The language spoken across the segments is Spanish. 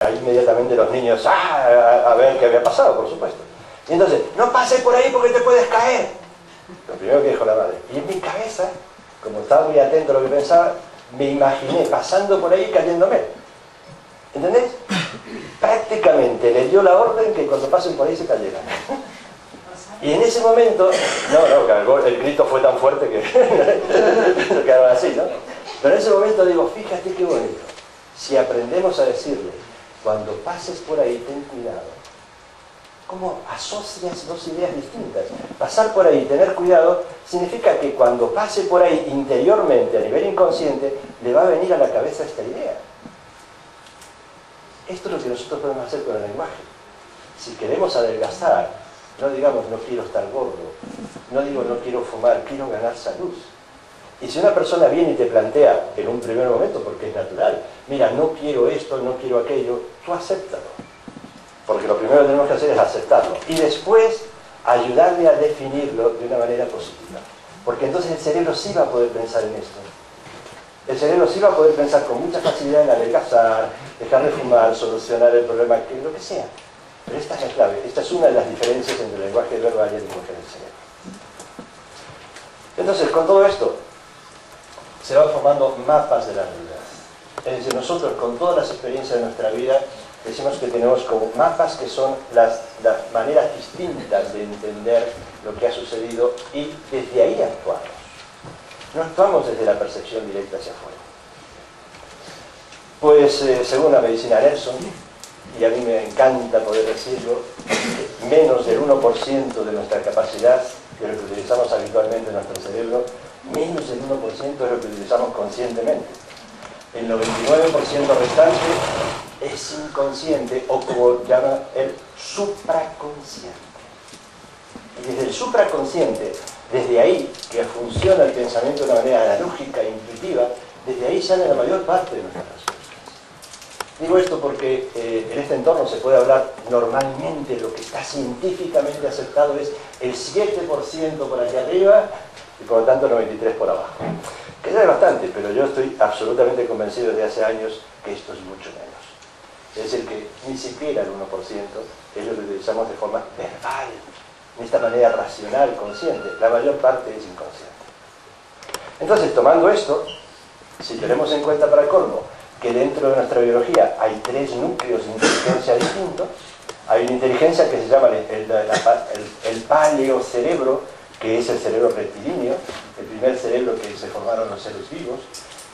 ahí inmediatamente los niños, a ver qué había pasado, por supuesto. Y entonces, no pases por ahí porque te puedes caer. Lo primero que dijo la madre. Y en mi cabeza, como estaba muy atento a lo que pensaba, me imaginé pasando por ahí cayéndome. ¿Entendés? Prácticamente le dio la orden que cuando pasen por ahí se cayeran. Y en ese momento, el grito fue tan fuerte que se quedaron así, ¿no? Pero en ese momento digo, fíjate qué bonito. Si aprendemos a decirle, cuando pases por ahí, ten cuidado. ¿Cómo asocias dos ideas distintas? Pasar por ahí, tener cuidado, significa que cuando pase por ahí interiormente, a nivel inconsciente, le va a venir a la cabeza esta idea. Esto es lo que nosotros podemos hacer con el lenguaje. Si queremos adelgazar, no digamos no quiero estar gordo, no digo no quiero fumar, quiero ganar salud. Y si una persona viene y te plantea en un primer momento, porque es natural, mira, no quiero esto, no quiero aquello, tú acéptalo. Porque lo primero que tenemos que hacer es aceptarlo. Y después ayudarle a definirlo de una manera positiva. Porque entonces el cerebro sí va a poder pensar en esto. El cerebro sí va a poder pensar con mucha facilidad en adelgazar, dejar de fumar, solucionar el problema, lo que sea. Pero esta es la clave. Esta es una de las diferencias entre el lenguaje verbal y el lenguaje del cerebro. Entonces, con todo esto, se van formando mapas de la realidad. Es decir, nosotros con todas las experiencias de nuestra vida decimos que tenemos como mapas que son las maneras distintas de entender lo que ha sucedido y desde ahí actuamos. No actuamos desde la percepción directa hacia afuera. Pues según la medicina Nelson, y a mí me encanta poder decirlo, menos del 1% de nuestra capacidad, que es lo que utilizamos habitualmente en nuestro cerebro, menos del 1% es lo que utilizamos conscientemente. El 99% restante es inconsciente, o como llama el supraconsciente. Y desde el supraconsciente, desde ahí, que funciona el pensamiento de una manera analógica e intuitiva, desde ahí sale la mayor parte de nuestras respuestas. Digo esto porque en este entorno se puede hablar normalmente, lo que está científicamente aceptado es el 7% por aquí arriba y por lo tanto el 93% por abajo. Que ya es bastante, pero yo estoy absolutamente convencido desde hace años que esto es mucho menos. Es decir, que ni siquiera el 1% es lo que utilizamos de forma verbal, de esta manera racional, consciente. La mayor parte es inconsciente. Entonces, tomando esto, si tenemos en cuenta para colmo que dentro de nuestra biología hay 3 núcleos de inteligencia distintos, hay una inteligencia que se llama el paleocerebro, que es el cerebro rectilíneo, el primer cerebro que se formaron los seres vivos.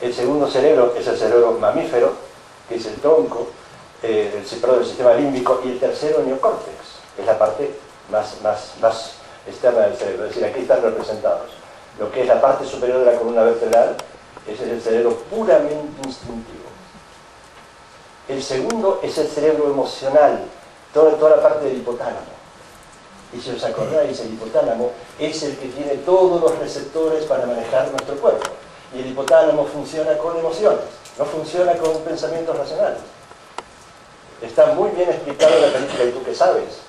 El segundo cerebro es el cerebro mamífero, que es el tronco, el sistema límbico, y el tercero neocórtex, que es la parte más externa del cerebro. Es decir, aquí están representados. Lo que es la parte superior de la columna vertebral es el cerebro puramente instintivo. El segundo es el cerebro emocional, toda la parte del hipotálamo. Y si os acordáis, el hipotálamo es el que tiene todos los receptores para manejar nuestro cuerpo. Y el hipotálamo funciona con emociones, no funciona con pensamientos racionales. Está muy bien explicado en la película ¿Y tú qué sabes?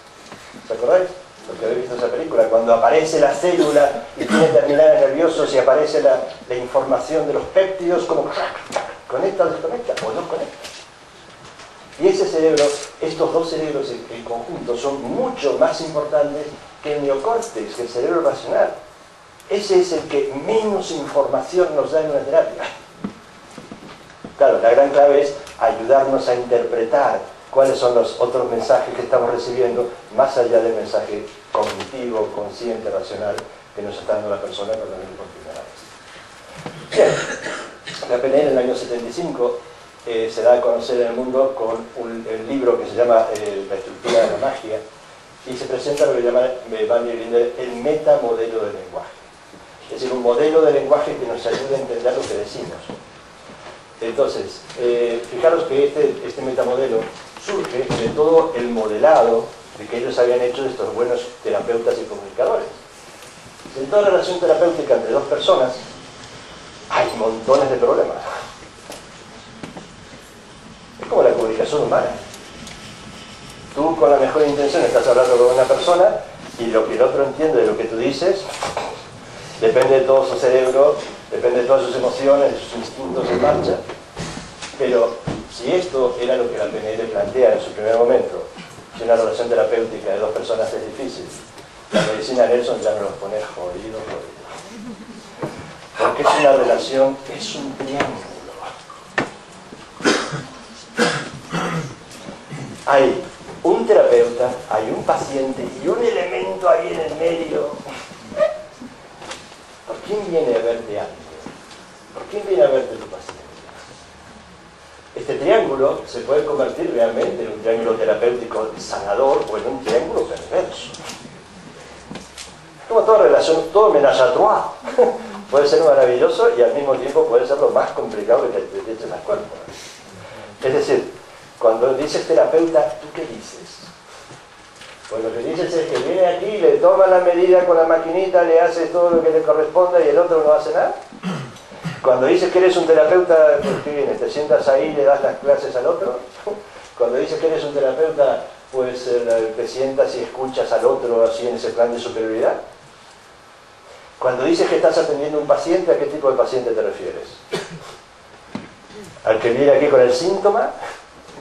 ¿Os acordáis? Porque habéis visto esa película, cuando aparece la célula y tiene terminales nerviosos y aparece la información de los péptidos, como conecta o desconecta, o no conecta. Y ese cerebro, estos dos cerebros en conjunto son mucho más importantes que el neocórtex, que el cerebro racional. Ese es el que menos información nos da en una terapia. Claro, la gran clave es ayudarnos a interpretar cuáles son los otros mensajes que estamos recibiendo, más allá del mensaje cognitivo, consciente, racional, que nos está dando la persona cuando viene por primera vez. Bien, la PNL en el año 75 se da a conocer en el mundo con el libro que se llama La estructura de la magia, y se presenta lo que llama Bandy Grinder el metamodelo del lenguaje. Es decir, un modelo de lenguaje que nos ayude a entender lo que decimos. Entonces, fijaros que este metamodelo surge de todo el modelado de que ellos habían hecho de estos buenos terapeutas y comunicadores. En toda relación terapéutica entre dos personas hay montones de problemas. Es como la comunicación humana. Tú con la mejor intención estás hablando con una persona y lo que el otro entiende de lo que tú dices depende de todo su cerebro, depende de todas sus emociones, de sus instintos en marcha. Pero Si esto era lo que la PNL plantea en su primer momento, si una relación terapéutica de dos personas es difícil, la medicina Nelson ya nos los pone jodidos. Porque es una relación, es un triángulo. Hay un terapeuta, hay un paciente y un elemento ahí en el medio. ¿Por quién viene a verte algo? ¿Por quién viene a verte tu paciente? Este triángulo se puede convertir realmente en un triángulo terapéutico sanador o en un triángulo perverso. Como toda relación, todo ménage à trois. Puede ser maravilloso y al mismo tiempo puede ser lo más complicado que te echen las cuerdas. Es decir, cuando dices terapeuta, ¿tú qué dices? Pues lo que dices es que viene aquí, le toma la medida con la maquinita, le haces todo lo que le corresponda y el otro no hace nada. Cuando dices que eres un terapeuta, pues ¿qué viene? ¿Te sientas ahí y le das las clases al otro? Cuando dices que eres un terapeuta, pues te sientas y escuchas al otro así en ese plan de superioridad. Cuando dices que estás atendiendo a un paciente, ¿a qué tipo de paciente te refieres? ¿Al que viene aquí con el síntoma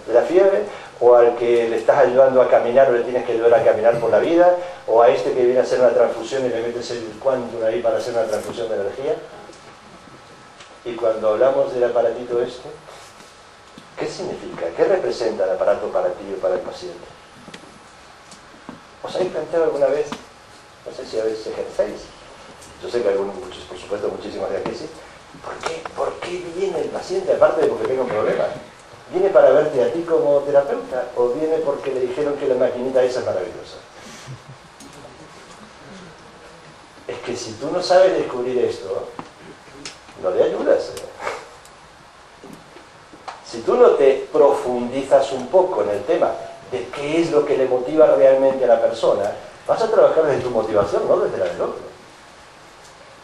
de la fiebre? ¿O al que le estás ayudando a caminar o le tienes que ayudar a caminar por la vida? ¿O a este que viene a hacer una transfusión y le metes el quantum ahí para hacer una transfusión de energía? Y cuando hablamos del aparatito este, ¿qué significa? ¿Qué representa el aparato para ti o para el paciente? ¿Os habéis planteado alguna vez? No sé si a veces ejercéis. Yo sé que algunos, muchos, por supuesto, muchísimos de aquí sí. ¿Por qué viene el paciente, aparte de porque tenga un problema? ¿Viene para verte a ti como terapeuta o viene porque le dijeron que la maquinita esa es maravillosa? Es que si tú no sabes descubrir esto, no le ayudas. Si tú no te profundizas un poco en el tema de qué es lo que le motiva realmente a la persona, vas a trabajar desde tu motivación, no desde la del otro.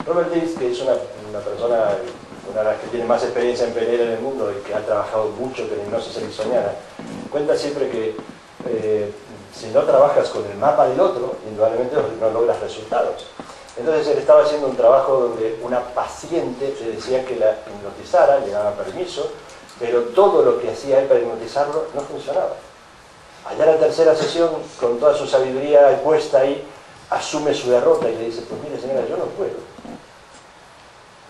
Robert Dills, que es una persona, una de las que tiene más experiencia en PNL en el mundo y que ha trabajado mucho con hipnosis ericksoniana, cuenta siempre que si no trabajas con el mapa del otro, indudablemente no logras resultados. Entonces él estaba haciendo un trabajo donde una paciente le decía que la hipnotizara, le daba permiso, pero todo lo que hacía él para hipnotizarlo no funcionaba. Allá en la tercera sesión, con toda su sabiduría puesta ahí, asume su derrota y le dice, pues mire señora, yo no puedo.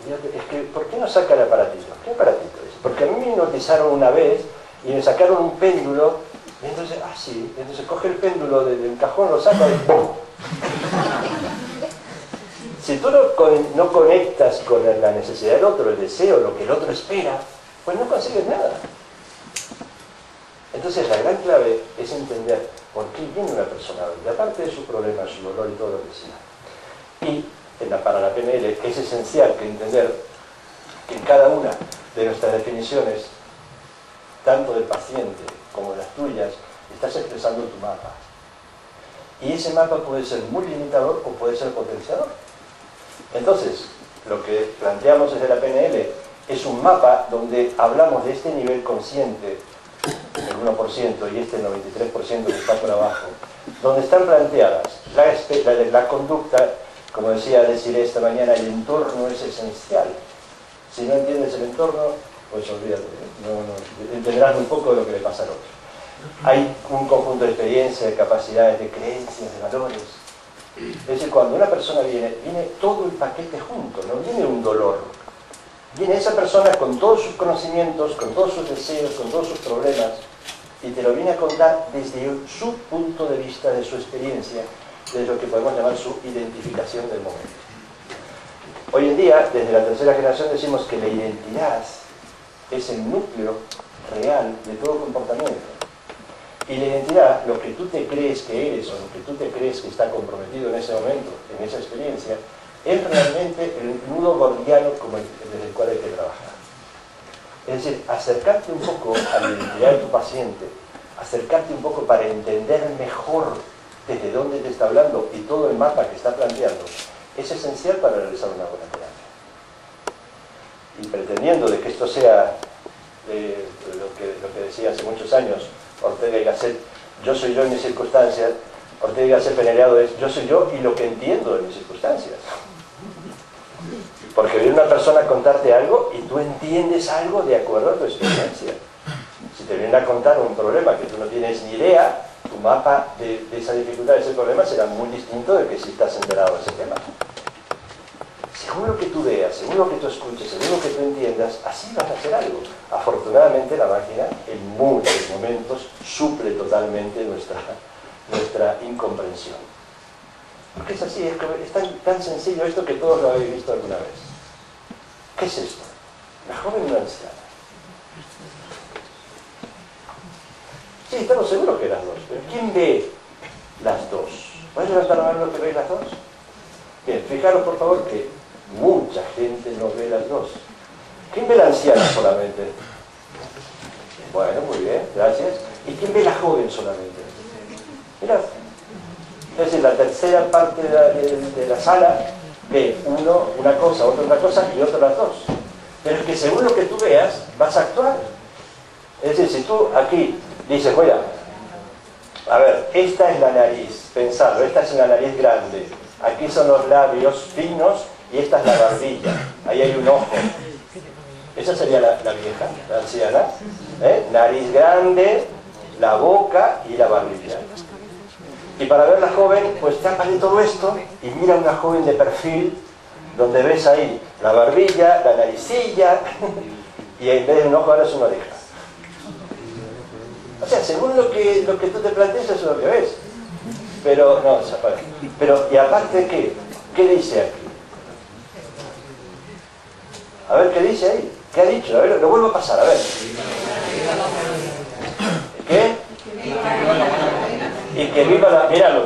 Es que, ¿por qué no saca el aparatito? ¿Qué aparatito es? Porque a mí me hipnotizaron una vez y me sacaron un péndulo, y entonces, sí, entonces coge el péndulo del cajón, lo saca y ¡pum! Si tú no conectas con la necesidad del otro, el deseo, lo que el otro espera, pues no consigues nada. Entonces la gran clave es entender por qué viene una persona, y aparte de su problema, su dolor y todo lo que sea. Y para la PNL es esencial que entender que en cada una de nuestras definiciones, tanto del paciente como de las tuyas, estás expresando tu mapa. Y ese mapa puede ser muy limitador o puede ser potenciador. Entonces, lo que planteamos desde la PNL es un mapa donde hablamos de este nivel consciente, el 1% y este 93% que está por abajo, donde están planteadas la conducta. Como decía decir esta mañana, el entorno es esencial. Si no entiendes el entorno, pues olvídate, entenderás muy poco de lo que le pasa al otro. Hay un conjunto de experiencias, de capacidades, de creencias, de valores. Es decir, cuando una persona viene todo el paquete junto, no viene un dolor. Viene esa persona con todos sus conocimientos, con todos sus deseos, con todos sus problemas, y te lo viene a contar desde su punto de vista, de su experiencia, de lo que podemos llamar su identificación del momento. Hoy en día, desde la tercera generación, decimos que la identidad es el núcleo real de todo comportamiento. Y la identidad, lo que tú te crees que eres o lo que tú te crees que está comprometido en ese momento, en esa experiencia, es realmente el nudo gordiano desde el cual hay que trabajar. Es decir, acercarte un poco a la identidad de tu paciente, acercarte un poco para entender mejor desde dónde te está hablando y todo el mapa que está planteando, es esencial para realizar una buena terapia. Y pretendiendo de que esto sea lo que decía hace muchos años Ortega y Gasset, yo soy yo en mis circunstancias, Ortega y Gasset peneleado es yo soy yo y lo que entiendo de mis circunstancias. Porque viene una persona a contarte algo y tú entiendes algo de acuerdo a tu experiencia. Si viene a contar un problema que tú no tienes ni idea, tu mapa de esa dificultad, de ese problema, será muy distinto de que si estás enterado de ese tema. Según lo que tú veas, según lo que tú escuches, según lo que tú entiendas, así vas a hacer algo. Afortunadamente la máquina en muchos momentos suple totalmente nuestra incomprensión. Porque es así, es tan sencillo esto que todos lo habéis visto alguna vez. ¿Qué es esto? ¿La joven o la anciana? Sí, estamos seguros que las dos, pero ¿quién ve las dos? ¿Puedes levantar la mano los que veis las dos? Bien, fijaros por favor que mucha gente no ve las dos. ¿Quién ve la anciana solamente? Bueno, muy bien, gracias. ¿Y quién ve la joven solamente? Mirad. Es decir, la tercera parte de la sala ve uno una cosa, otro otra cosa y otro las dos. Pero es que según lo que tú veas, vas a actuar. Es decir, si tú aquí dices, oiga, a ver, esta es la nariz, pensadlo, esta es una nariz grande, aquí son los labios finos y esta es la barbilla, ahí hay un ojo. Esa sería la vieja, la anciana, nariz grande, la boca y la barbilla. Y para ver la joven, pues tápale todo esto y mira una joven de perfil donde ves ahí la barbilla, la naricilla y en vez de un ojo ahora es una oreja. O sea, según lo que tú te planteas eso es lo que ves. Pero, no, pero, y aparte, ¿qué dice aquí? A ver, ¿qué dice ahí? ¿Qué ha dicho? A ver, lo vuelvo a pasar, a ver. ¿Qué? Y que viva la... Míralo.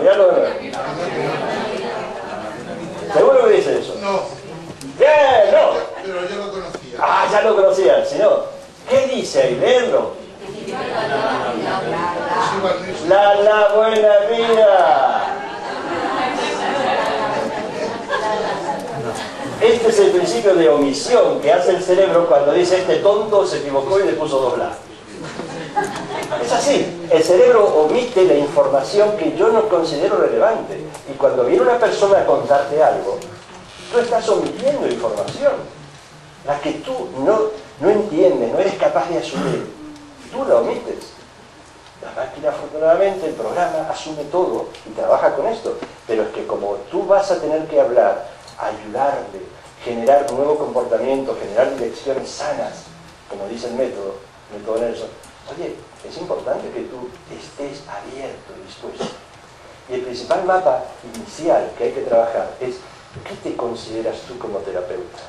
¿Seguro que dice eso? No. ¡Bien, no! Pero yo lo conocía. Ah, ya lo conocía, si no. ¿Qué dice ahí? Leerlo. La buena vida. Este es el principio de omisión que hace el cerebro cuando dice este tonto se equivocó y le puso dos lados. Es así, el cerebro omite la información que yo no considero relevante. Y cuando viene una persona a contarte algo, tú estás omitiendo información. La que tú no entiendes, no eres capaz de asumir, tú la omites. La máquina, afortunadamente, el programa asume todo y trabaja con esto. Pero es que como tú vas a tener que hablar, ayudarle, generar un nuevo comportamiento, generar direcciones sanas, como dice el método Nelson, oye, es importante que tú estés abierto y dispuesto. Y el principal mapa inicial que hay que trabajar es ¿qué te consideras tú como terapeuta?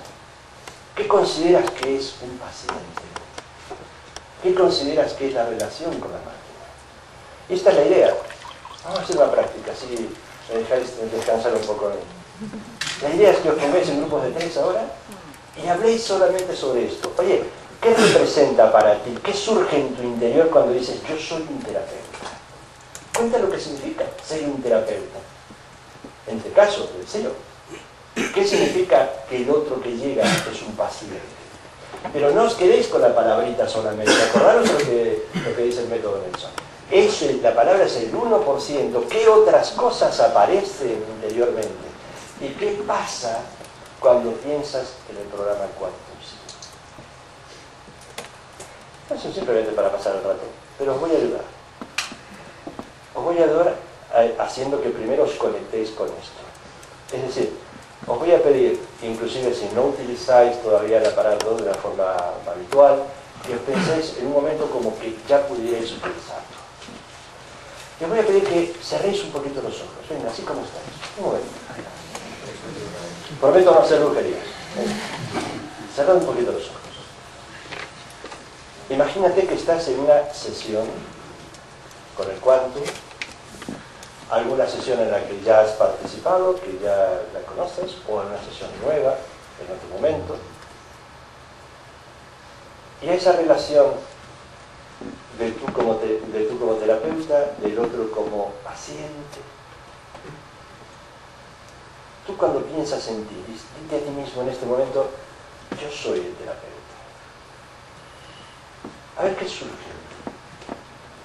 ¿Qué consideras que es un paciente? ¿Qué consideras que es la relación con la máquina? Y esta es la idea. Vamos a hacer una práctica, así me dejáis descansar un poco. La idea es que os pongáis en grupos de 3 ahora y habléis solamente sobre esto. Oye, ¿qué representa para ti? ¿Qué surge en tu interior cuando dices yo soy un terapeuta? Cuenta lo que significa ser un terapeuta. En este caso, el sello. ¿Qué significa que el otro que llega es un paciente? Pero no os quedéis con la palabrita solamente. Acordaros lo que dice el método Nelson. Eso, la palabra es el 1%. ¿Qué otras cosas aparecen interiormente? ¿Y qué pasa cuando piensas en el programa Quantum? Eso simplemente para pasar el rato. Pero os voy a ayudar. Os voy a ayudar haciendo que primero os conectéis con esto. Es decir, os voy a pedir, inclusive si no utilizáis todavía el aparato de la forma habitual, que os penséis en un momento como que ya pudierais utilizarlo. Y os voy a pedir que cerréis un poquito los ojos. Venga, así como estáis. Un momento. Prometo no hacer brujerías. Cerrad un poquito los ojos. Imagínate que estás en una sesión con el Quantum, alguna sesión en la que ya has participado, que ya la conoces, o en una sesión nueva, en otro momento. Y esa relación de tú como terapeuta, del otro como paciente. Tú cuando piensas en ti, dite a ti mismo en este momento, yo soy el terapeuta. A ver qué surge.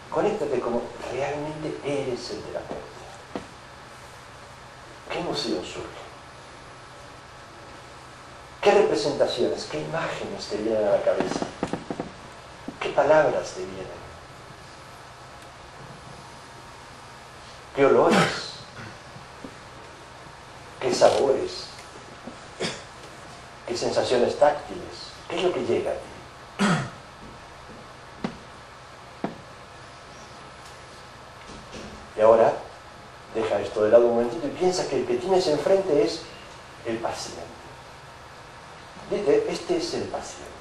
Conéctate como realmente eres el terapeuta. ¿Qué emoción surge? ¿Qué representaciones, qué imágenes te vienen a la cabeza? ¿Qué palabras te vienen? qué olores, qué sabores, qué sensaciones táctiles, qué es lo que llega a ti. Y ahora, deja esto de lado un momentito y piensa que el que tienes enfrente es el paciente. Dite, este es el paciente.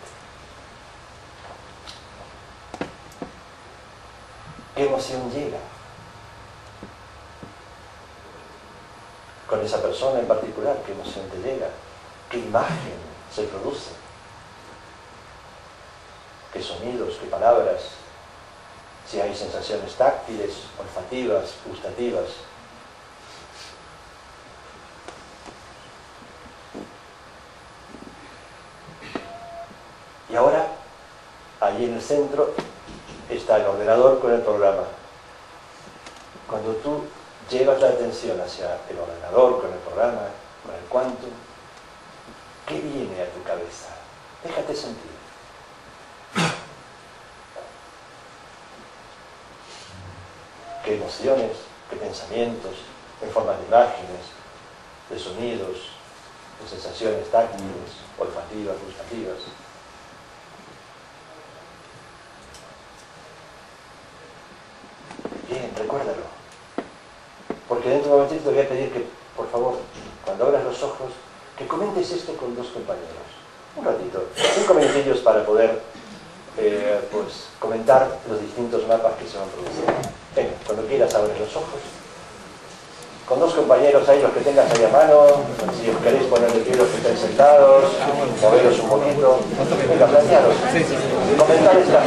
¿Qué emoción llega con esa persona en particular? ¿Qué emoción te llega? ¿Qué imagen se produce? ¿Qué sonidos? ¿Qué palabras? Si hay sensaciones táctiles, olfativas, gustativas. Y ahora, allí en el centro, está el ordenador con el programa. Cuando tú llevas la atención hacia el ordenador con el programa, con el quantum, ¿qué viene a tu cabeza? Déjate sentir. ¿Qué emociones, qué pensamientos, en forma de imágenes, de sonidos, de sensaciones táctiles, olfativas, gustativas? Bien, recuérdalo. Porque dentro de un momentito te voy a pedir que, por favor, cuando abras los ojos, que comentes esto con dos compañeros. Un ratito, 5 minutillos para poder pues, comentar los distintos mapas que se van produciendo. Venga, cuando quieras abres los ojos. Con dos compañeros ahí, los que tengas ahí a mano, si os queréis poner de pie los que estáis sentados, moveros un poquito. Venga, plantearos. Comentad esta.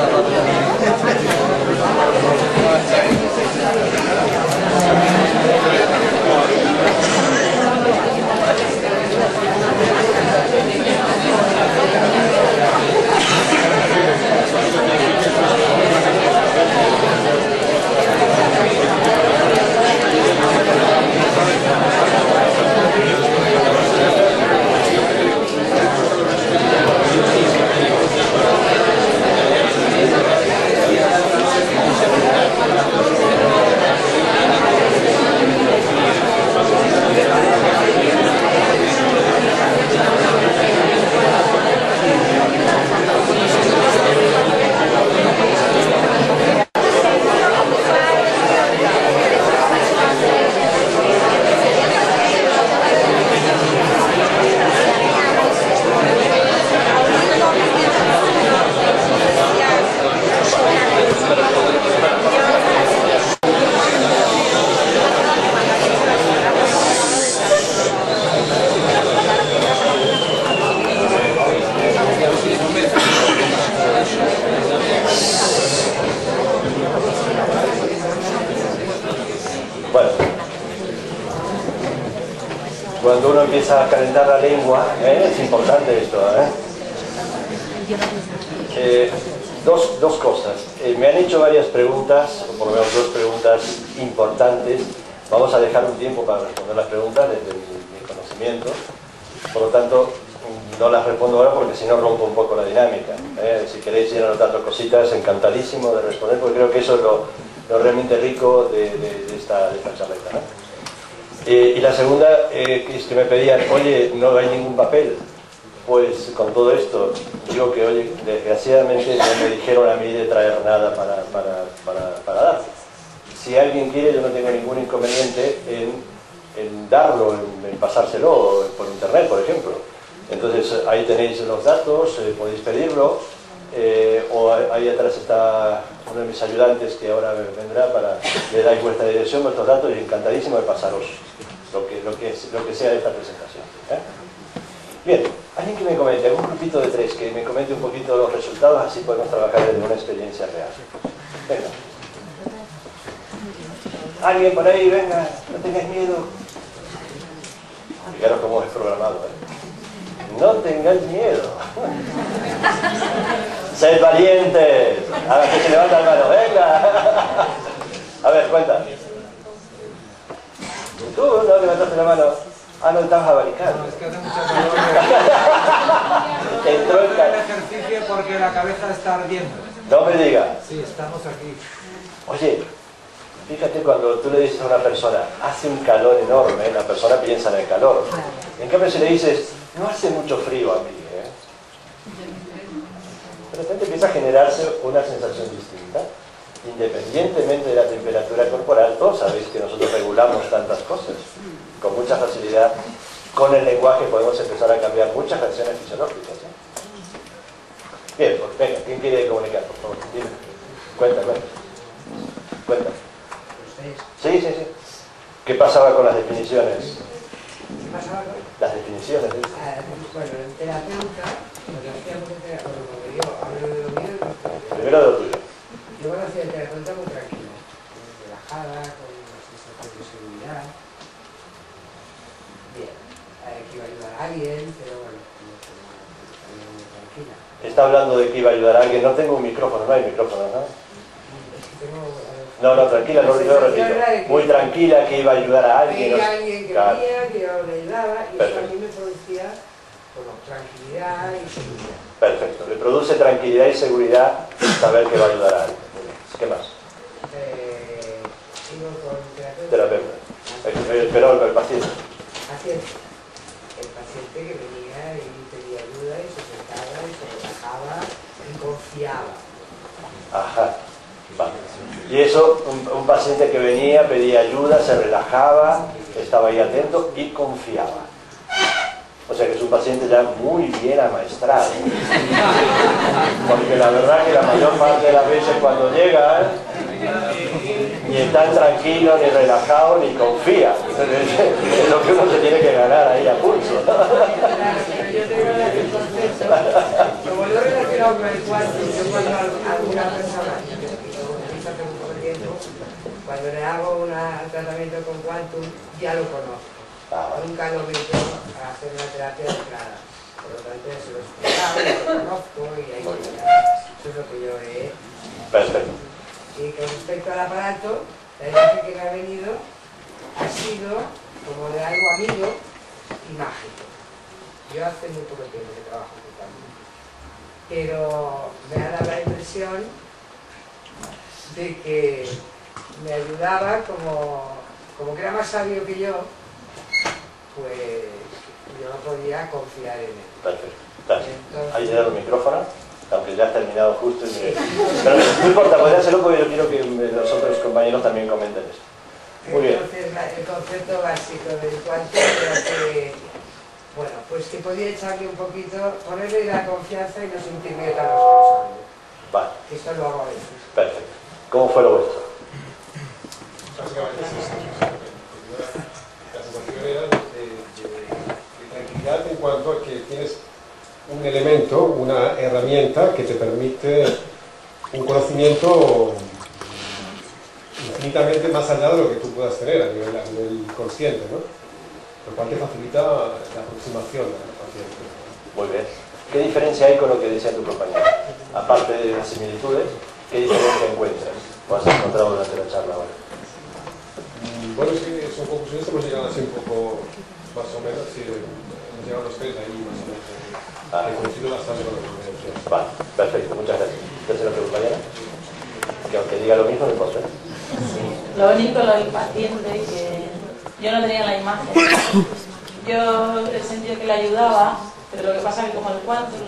Cuando uno empieza a calentar la lengua, es importante esto, dos cosas. Me han hecho varias preguntas, o por lo menos 2 preguntas importantes. Vamos a dejar un tiempo para responder las preguntas desde mi conocimiento. Por lo tanto, no las respondo ahora porque si no rompo un poco la dinámica. Si queréis ir anotando cositas, encantadísimo de responder, porque creo que eso es lo realmente rico de esta charleta, ¿no? Y la segunda es que me pedían, oye, no hay ningún papel. Pues con todo esto, digo que, oye, desgraciadamente no me dijeron a mí de traer nada para dar. Si alguien quiere, yo no tengo ningún inconveniente en darlo, en pasárselo por internet, por ejemplo. Entonces ahí tenéis los datos, podéis pedirlo, o ahí atrás está uno de mis ayudantes que ahora vendrá para le dais vuestra dirección, vuestros datos, y encantadísimo de pasaros lo que sea de esta presentación. Bien, alguien que me comente, algún grupito de 3 que me comente un poquito los resultados, así podemos trabajar desde una experiencia real. Venga. Alguien por ahí, venga, no tengáis miedo. Fijaros cómo es programado, No tengáis miedo. Sed valientes. A ver, que se levanta la mano, venga. A ver, cuenta. Tú no levantaste la mano. Ah, no, estabas abaricando. No, es que hace mucha calor. Entró el ejercicio porque la cabeza está ardiendo. No me digas. Sí, estamos aquí. Oye, Fíjate, cuando tú le dices a una persona, hace un calor enorme, la persona piensa en el calor. En cambio, si le dices, no hace mucho frío a mí, de repente empieza a generarse una sensación distinta. Independientemente de la temperatura corporal, todos sabéis que nosotros regulamos tantas cosas con mucha facilidad. Con el lenguaje podemos empezar a cambiar muchas reacciones fisiológicas. Bien, pues venga, ¿quién quiere comunicar? Por favor, dime. Cuenta. Sí. ¿Qué pasaba con las definiciones? ¿Qué pasaba con? Las definiciones. Bueno, el terapeuta, lo que hacíamos en terapeuta, como yo hablo de lo mío, Primero de lo tuyo. yo conocía al terapeuta muy tranquila, relajada, con una sensación de seguridad. Bien, que iba a ayudar a alguien, pero bueno, también muy tranquila. Está hablando de que iba a ayudar a alguien. No tengo un micrófono, no hay micrófono, ¿no? No, tranquila, no lo repito. Muy tranquila, que iba a ayudar a alguien. Veía a alguien que Claro. venía, que yo le ayudaba, y eso Perfecto. a mí me producía bueno, tranquilidad y seguridad. Perfecto. Le produce tranquilidad y seguridad saber que va a ayudar a alguien. Muy bien. ¿Qué más? Sigo con Terapeuta. Pero el paciente. Paciente. El paciente que venía y pedía ayuda y se sentaba y se relajaba y confiaba. Ajá. Vale. Y eso, un paciente que venía, pedía ayuda, se relajaba, estaba ahí atento y confiaba. O sea que es un paciente ya muy bien amaestrado. Porque la verdad que la mayor parte de las veces cuando llega, ni está tranquilo, ni relajado, ni confía. Es lo que uno se tiene que ganar ahí a pulso. Claro, pero yo tengo el concepto, como lo he relacionado con el cuarto, yo cuando a alguna persona, que lo utilizo hace un poco de tiempo, cuando le hago un tratamiento con Quantum, ya lo conozco. Nunca lo meto a hacer una terapia de clara. Por lo tanto, ya se lo he explicado, lo conozco y ahí eso es lo que yo he... Perfecto. Y con respecto al aparato, la imagen que me ha venido ha sido como de algo amigo y mágico. Yo hace muy poco tiempo que trabajo con Quantum, pero me ha dado la impresión de que me ayudaba como que era más sabio que yo, pues yo no podía confiar en él. Perfecto. Gracias. Entonces, Ahí te da el micrófono, aunque ya has terminado justo. Pero no importa, podría hacerlo porque yo quiero que los otros compañeros también comenten esto. Muy bien. entonces el concepto básico del Quantum era que, bueno, pues que podía echarle un poquito, ponerle la confianza y no sentirme tan responsable. Vale. Esto lo hago a veces. Perfecto. ¿Cómo fue lo vuestro? Básicamente es eso. La sensación era de tranquilidad en cuanto a que tienes un elemento, una herramienta que te permite un conocimiento infinitamente más allá de lo que tú puedas tener a nivel consciente, ¿no? Lo cual te facilita la aproximación al paciente. Muy bien. ¿Qué diferencia hay con lo que decía tu compañero? Aparte de las similitudes, ¿qué diferencia encuentras? ¿O has encontrado durante la charla ahora? Bueno, sí, son conclusiones que hemos llegado así un poco, más o menos, sí, hemos llegado los tres ahí más o menos. Coincido bastante con lo que me decías. Vale, perfecto, muchas gracias. ¿Entonces lo que compañera? Que aunque diga lo mismo, no importa. Lo único, lo del paciente, que yo no tenía la imagen. Yo he sentido que le ayudaba, pero lo que pasa es que como el Quantum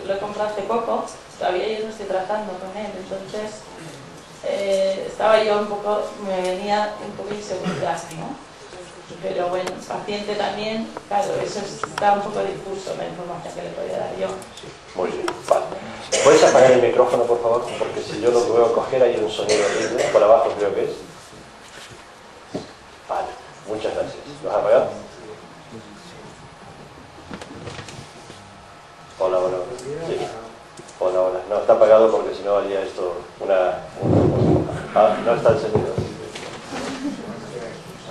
lo he comprado hace poco, todavía yo no estoy tratando con él, entonces estaba yo un poco, me venía un poco inseguridad, ¿no? Pero bueno, el paciente también, claro, eso está un poco difuso, la información que le podía dar yo. Muy bien, vale. ¿Puedes apagar el micrófono, por favor? Porque si yo lo puedo coger, hay un sonido horrible. Por abajo creo que es. Vale, muchas gracias. ¿Lo has apagado? Hola. Sí. Hola. No, está apagado porque si no haría esto no está encendido.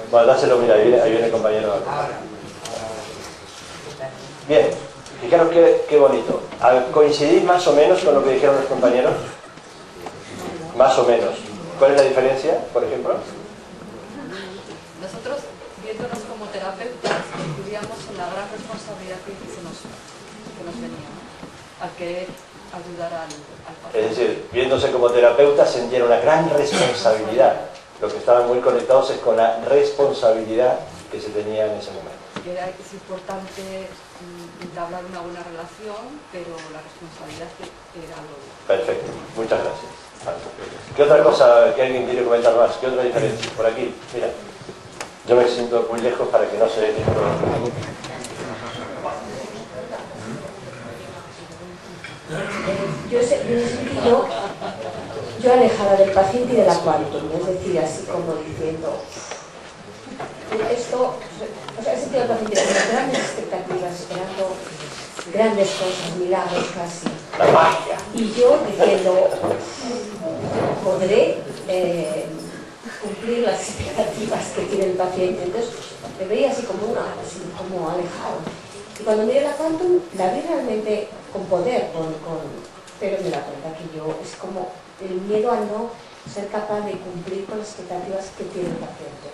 Bueno, dáselo, mira, ahí viene el compañero. Bien, fijaros qué bonito. ¿Coincidís más o menos con lo que dijeron los compañeros? Más o menos. ¿Cuál es la diferencia, por ejemplo? Nosotros, viéndonos como terapeutas, incluíamos en la gran responsabilidad que nos venía, ¿no? Al querer ayudar al paciente. Es decir, viéndose como terapeuta, sentían una gran responsabilidad. lo que estaban muy conectados es con la responsabilidad que se tenía en ese momento. Que es importante entablar una buena relación, pero la responsabilidad era lo... Perfecto, muchas gracias. ¿Qué otra cosa que alguien quiere comentar más? ¿Qué otra diferencia? Por aquí, mira. Yo me siento muy lejos para que no se vea esto. Yo he sentido yo alejada del paciente y de la quantum, es decir, así como diciendo esto, o sea, he sentido al paciente con grandes expectativas, esperando grandes cosas, milagros casi. La magia. Y yo diciendo, podré cumplir las expectativas que tiene el paciente. Entonces me veía así como alejado. Y cuando miré la quantum, la vi realmente con poder, pero me da cuenta que yo es como el miedo a no ser capaz de cumplir con las expectativas que tiene el paciente.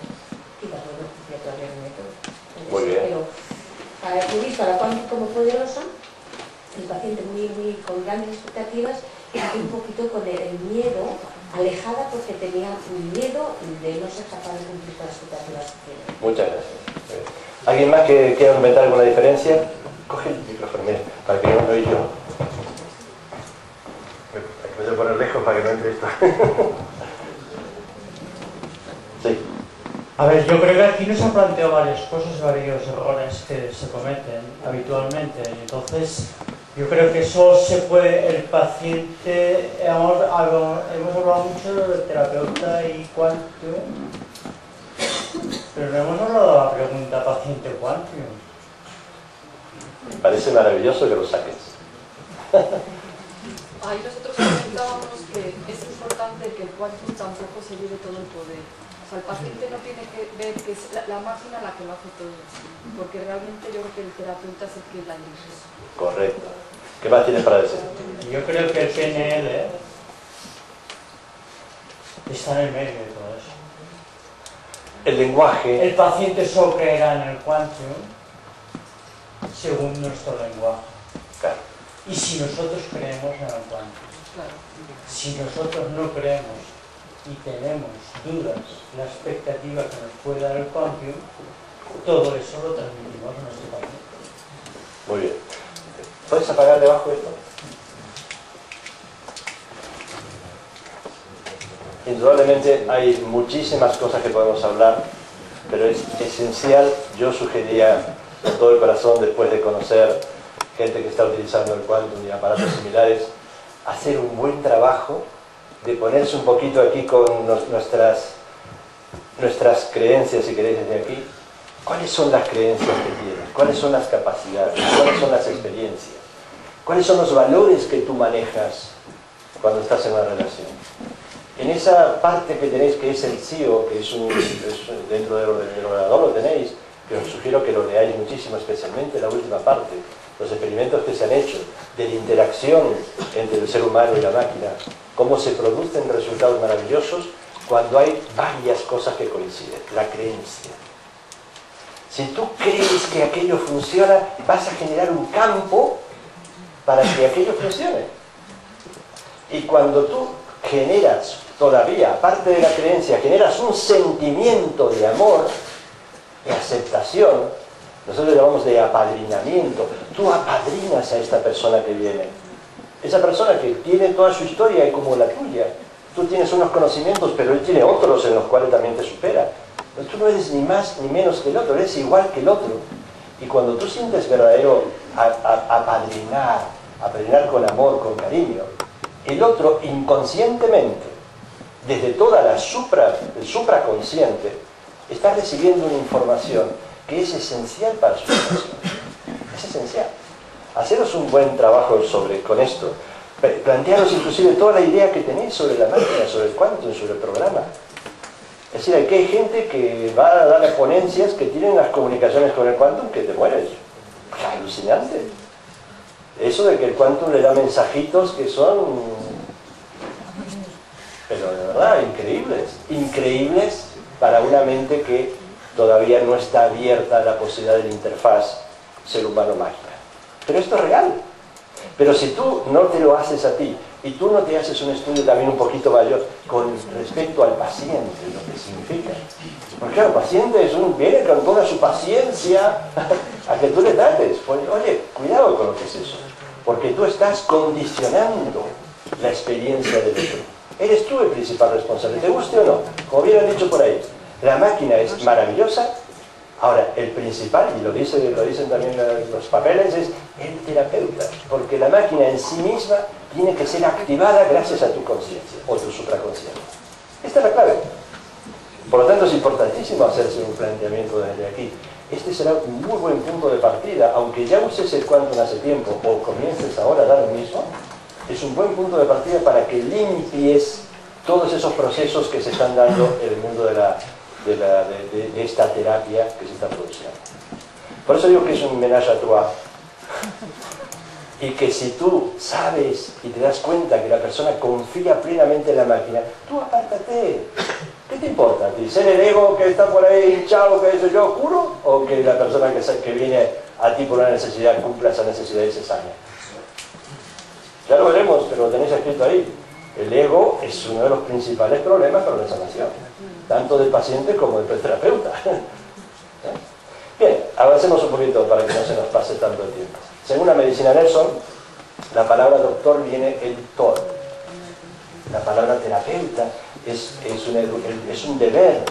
Quizás bueno, ya todavía no me meto. Muy bien. Pero he visto a la quantum como poderosa, el paciente muy con grandes expectativas y un poquito con el miedo, alejada porque tenía un miedo de no ser capaz de cumplir con las expectativas que tiene. Muchas gracias. ¿Alguien más que quiera comentar alguna diferencia? Coge el micrófono, mira, para que no lo oiga yo. Me voy a poner lejos para que no entre esto. Sí. A ver, yo creo que aquí nos han planteado varias cosas, varios errores que se cometen habitualmente. Entonces, yo creo que eso se puede, el paciente, hemos hablado mucho del terapeuta y quantum, pero no hemos hablado de la pregunta paciente quantum. Me parece maravilloso que lo saques. Ahí nosotros comentábamos que es importante que el quantum tampoco se lleve todo el poder. O sea, el paciente no tiene que ver que es la máquina la que lo hace todo, porque realmente yo creo que el terapeuta es el que la dirige. Correcto. ¿Qué más tienes para decir? Yo creo que el PNL está en el medio de todo eso. El lenguaje. El paciente solo creerá en el quantum según nuestro lenguaje. Claro. Y si nosotros creemos en el quantum. Claro. Si nosotros no creemos y tenemos dudas, la expectativa que nos puede dar el quantum, todo eso lo transmitimos a nuestro paciente. Muy bien. ¿Puedes apagar debajo esto? Indudablemente hay muchísimas cosas que podemos hablar, pero es esencial, yo sugeriría con todo el corazón, después de conocer gente que está utilizando el quantum y aparatos similares, hacer un buen trabajo de ponerse un poquito aquí con nuestras creencias, si queréis, desde aquí. ¿Cuáles son las creencias que tienes? ¿Cuáles son las capacidades? ¿Cuáles son las experiencias? ¿Cuáles son los valores que tú manejas cuando estás en una relación? En esa parte que tenéis, que es el CEO, que es dentro del ordenador lo tenéis, que os sugiero que lo leáis muchísimo, especialmente la última parte, los experimentos que se han hecho de la interacción entre el ser humano y la máquina, cómo se producen resultados maravillosos cuando hay varias cosas que coinciden. La creencia. Si tú crees que aquello funciona, vas a generar un campo para que aquello funcione. Y cuando tú generas todavía, aparte de la creencia, generas un sentimiento de amor, de aceptación, nosotros llamamos de apadrinamiento. Tú apadrinas a esta persona que viene. Esa persona que tiene toda su historia y como la tuya. Tú tienes unos conocimientos, pero él tiene otros en los cuales también te supera. Pero tú no eres ni más ni menos que el otro, eres igual que el otro. Y cuando tú sientes verdadero apadrinar con amor, con cariño, el otro inconscientemente, desde toda el supraconsciente, está recibiendo una información que es esencial para su relación. Es esencial. Haceros un buen trabajo con esto. Plantearos inclusive toda la idea que tenéis sobre la máquina, sobre el quantum, sobre el programa. Es decir, aquí hay gente que va a dar ponencias que tienen las comunicaciones con el quantum que te mueres. Es alucinante. Eso de que el quantum le da mensajitos que son, pero de verdad, increíbles. Increíbles para una mente que todavía no está abierta a la posibilidad de la interfaz ser humano-máquina. Pero esto es real. Pero si tú no te lo haces a ti, y tú no te haces un estudio también un poquito mayor con respecto al paciente, lo que significa. Porque claro, el paciente viene con toda su paciencia a que tú le trates. Pues, oye, cuidado con lo que es eso, porque tú estás condicionando la experiencia del otro. Eres tú el principal responsable, te guste o no. Como bien han dicho por ahí, la máquina es maravillosa. Ahora, el principal, y lo dicen también los papeles, es el terapeuta, porque la máquina en sí misma tiene que ser activada gracias a tu conciencia o tu supraconsciencia. Esta es la clave. Por lo tanto, es importantísimo hacerse un planteamiento desde aquí. Este será un muy buen punto de partida, aunque ya uses el quantum hace tiempo o comiences ahora a dar lo mismo, es un buen punto de partida para que limpies todos esos procesos que se están dando en el mundo de esta terapia que se está produciendo. Por eso digo que es un ménage à trois. Y que si tú sabes y te das cuenta que la persona confía plenamente en la máquina, tú apártate. ¿Qué te importa a ti? ¿Ser el ego que está por ahí hinchado, que eso yo juro? ¿O que la persona que viene a ti por una necesidad cumpla esa necesidad y se sane? Ya lo veremos, pero lo tenéis escrito ahí. El ego es uno de los principales problemas para la sanación, tanto del paciente como del terapeuta. Bien, avancemos un poquito para que no se nos pase tanto el tiempo. Según la medicina Nelson, la palabra doctor viene el tor. La palabra terapeuta es un deber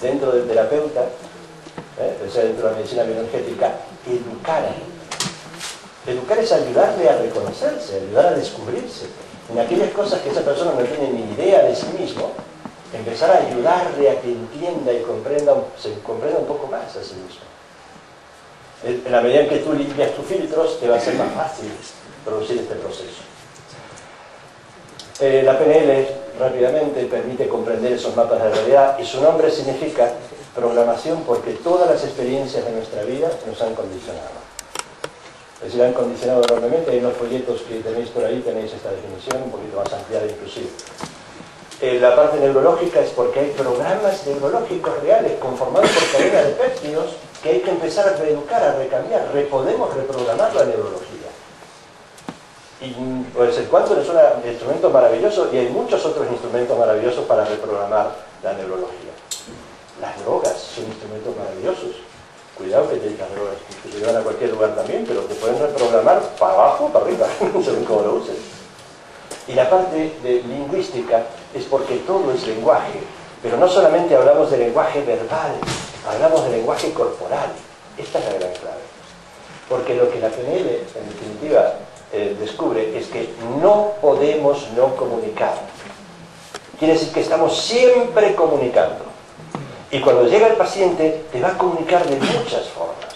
dentro del terapeuta, o sea, dentro de la medicina bioenergética, educar. Educar es ayudarle a reconocerse, ayudar a descubrirse. En aquellas cosas que esa persona no tiene ni idea de sí mismo, empezar a ayudarle a que entienda y se comprenda un poco más a sí mismo. En la medida en que tú limpias tus filtros, te va a ser más fácil producir este proceso. La PNL, rápidamente, permite comprender esos mapas de realidad y su nombre significa programación porque todas las experiencias de nuestra vida nos han condicionado. Es decir, han condicionado enormemente. Hay unos folletos que tenéis por ahí, tenéis esta definición, un poquito más ampliada inclusive. La parte neurológica es porque hay programas neurológicos reales conformados por cadenas de péptidos que hay que empezar a reeducar, a recambiar. Podemos reprogramar la neurología. Y pues el quantum es un instrumento maravilloso y hay muchos otros instrumentos maravillosos para reprogramar la neurología. Las drogas son instrumentos maravillosos. Cuidado que las drogas que te llevan a cualquier lugar también, pero te pueden reprogramar para abajo o para arriba, según cómo lo uses. Y la parte de lingüística es porque todo es lenguaje, pero no solamente hablamos de lenguaje verbal, hablamos de lenguaje corporal. Esta es la gran clave. Porque lo que la PNL, en definitiva, descubre es que no podemos no comunicar. Quiere decir que estamos siempre comunicando. Y cuando llega el paciente, te va a comunicar de muchas formas.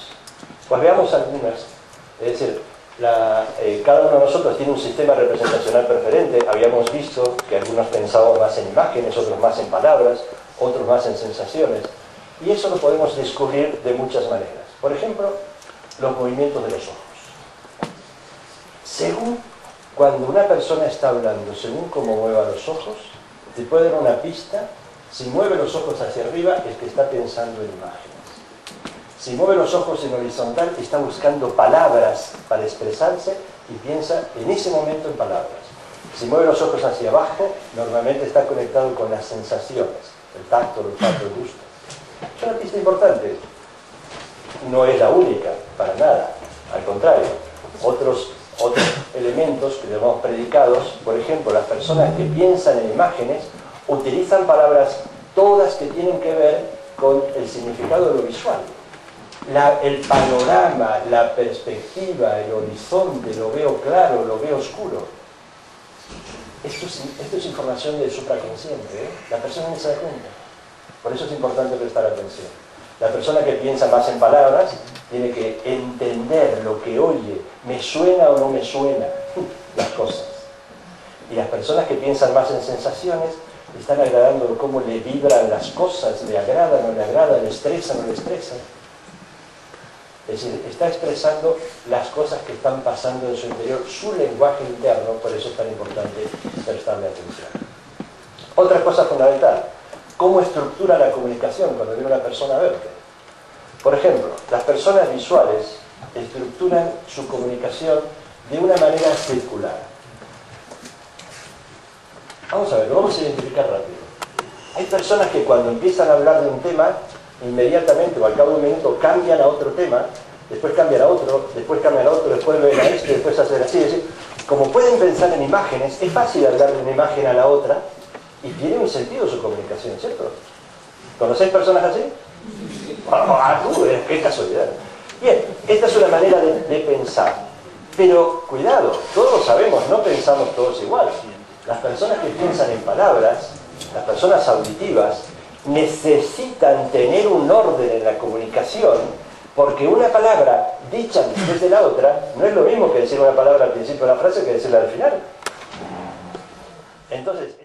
Pues veamos algunas. Es decir, cada uno de nosotros tiene un sistema representacional preferente. Habíamos visto que algunos pensaban más en imágenes, otros más en palabras, otros más en sensaciones. Y eso lo podemos descubrir de muchas maneras. Por ejemplo, los movimientos de los ojos. Según cuando una persona está hablando, según cómo mueva los ojos, te puede dar una pista. Si mueve los ojos hacia arriba, es que está pensando en imágenes. Si mueve los ojos en horizontal, está buscando palabras para expresarse y piensa en ese momento en palabras. Si mueve los ojos hacia abajo, normalmente está conectado con las sensaciones, el tacto, el olfato, el gusto. Es una pista importante. No es la única, para nada. Al contrario, otros elementos que llamamos predicados, por ejemplo, las personas que piensan en imágenes, utilizan palabras todas que tienen que ver con el significado de lo visual. El panorama, la perspectiva, el horizonte, lo veo claro, lo veo oscuro. Esto es información del supraconsciente, ¿eh? La persona no se da cuenta. Por eso es importante prestar atención. La persona que piensa más en palabras tiene que entender lo que oye, me suena o no me suena las cosas. Y las personas que piensan más en sensaciones están agradando cómo le vibran las cosas, le agrada, no le agrada, le estresa, no le estresa. Es decir, está expresando las cosas que están pasando en su interior, su lenguaje interno, por eso es tan importante prestarle atención. Otra cosa fundamental, cómo estructura la comunicación cuando viene una persona a verte. Por ejemplo, las personas visuales estructuran su comunicación de una manera circular. Vamos a ver, lo vamos a identificar rápido. Hay personas que cuando empiezan a hablar de un tema, inmediatamente o al cabo de un minuto cambian a otro tema, después cambian a otro, después cambian a otro, después ven a esto, después hacen así. Es decir, como pueden pensar en imágenes, es fácil hablar de una imagen a la otra y tiene un sentido su comunicación, ¿cierto? ¿Conocéis personas así? ¡Qué casualidad! Bien, esta es una manera de pensar. Pero, cuidado, todos sabemos, no pensamos todos igual. Las personas que piensan en palabras, las personas auditivas, necesitan tener un orden en la comunicación, porque una palabra dicha después de la otra no es lo mismo que decir una palabra al principio de la frase que decirla al final. Entonces,